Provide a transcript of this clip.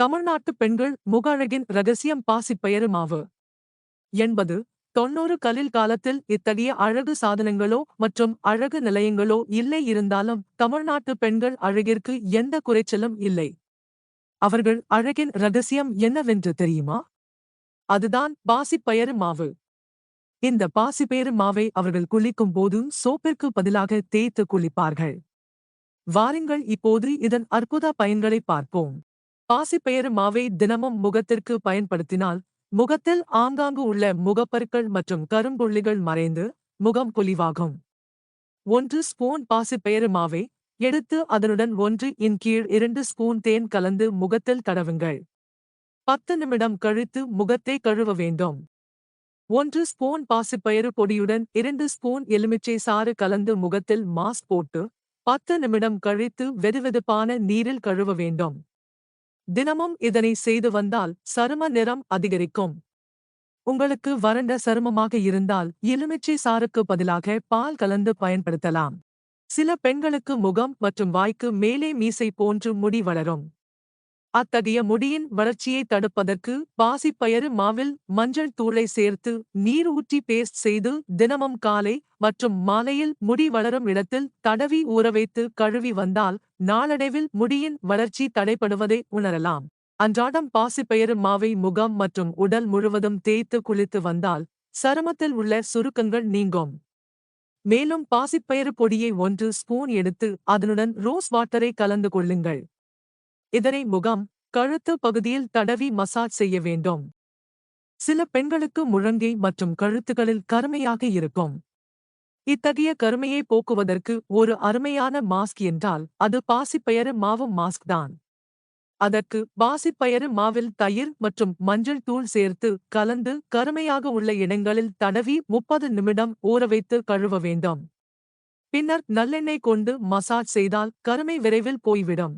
தமிழ்நாட்டு பெண்கள் முக அழகின் ரகசியம் பாசிப்பயறு மாவு. 80, 90 கலில் காலத்தில் இத்தகைய அழகு சாதனங்களோ மற்றும் அழகு நிலையங்களோ இல்லை. இருந்தாலும் தமிழ்நாட்டு பெண்கள் அழகிற்கு எந்த குறைச்சலும் இல்லை. அவர்கள் அழகின் ரகசியம் என்னவென்று தெரியுமா? அதுதான் பாசிப்பயறு மாவு. இந்த பாசிப்பயறு மாவை அவர்கள் குளிக்கும் போது சோப்பிற்கு பதிலாக தேய்த்து குளிப்பார்கள். வாருங்கள் இப்போது இதன் அற்புத பயன்களை பார்ப்போம். பாசிப்பயறு மாவை தினமும் முகத்திற்கு பயன்படுத்தினால் முகத்தில் ஆங்காங்கு உள்ள முகப்பருக்கள் மற்றும் கரும்புள்ளிகள் மறைந்து முகம் பொலிவாகும். 1 ஸ்பூன் பாசிப்பயறு மாவை எடுத்து அதனுடன் 1 கீழ் 2 ஸ்பூன் தேன் கலந்து முகத்தில் தடவுங்கள். 10 நிமிடம் கழித்து முகத்தை கழுவ வேண்டும். 1 ஸ்பூன் பாசிப்பயறு பொடியுடன் 2 ஸ்பூன் எலுமிச்சை சாறு கலந்து முகத்தில் மாஸ்க் போட்டு 10 நிமிடம் கழித்து வெதுவெதுப்பான நீரில் கழுவ வேண்டும். தினமும் இதனை செய்து வந்தால் சரும நிறம் அதிகரிக்கும். உங்களுக்கு வறண்ட சருமமாக இருந்தால் எலுமிச்சை சாறுக்கு பதிலாக பால் கலந்து பயன்படுத்தலாம். சில பெண்களுக்கு முகம் மற்றும் வாய்க்கு மேலே மீசை போன்று முடி வளரும். அத்தகைய முடியின் வளர்ச்சியை தடுப்பதற்கு பாசிப்பயறு மாவில் மஞ்சள் தூளை சேர்த்து நீர் ஊற்றி பேஸ்ட் செய்து தினமும் காலை மற்றும் மாலையில் முடி வளரும் இடத்தில் தடவி ஊறவைத்து கழுவி வந்தால் நாளடைவில் முடியின் வளர்ச்சி தடைபடுவதை உணரலாம். அன்றாடம் பாசிப்பயறு மாவை முகம் மற்றும் உடல் முழுவதும் தேய்த்து குளித்து வந்தால் சருமத்தில் உள்ள சுருக்கங்கள் நீங்கும். மேலும் பாசிப்பயறு பொடியை 1 ஸ்பூன் எடுத்து அதனுடன் ரோஸ் வாட்டரை கலந்து கொள்ளுங்கள். இதனை முகம், கழுத்து பகுதியில் தடவி மசாஜ் செய்ய வேண்டும். சில பெண்களுக்கு முழங்கை மற்றும் கழுத்துகளில் கருமையாக இருக்கும். இத்தகைய கருமையை போக்குவதற்கு ஒரு அருமையான மாஸ்க் என்றால் அது பாசிப்பயறு மாவு மாஸ்க் தான். அதற்கு பாசிப்பயறு மாவில் தயிர் மற்றும் மஞ்சள் தூள் சேர்த்து கலந்து கருமையாக உள்ள இடங்களில் தடவி 30 நிமிடம் ஊறவைத்து கழுவ வேண்டும். பின்னர் நல்லெண்ணெய் கொண்டு மசாஜ் செய்தால் கருமை விரைவில் போய்விடும்.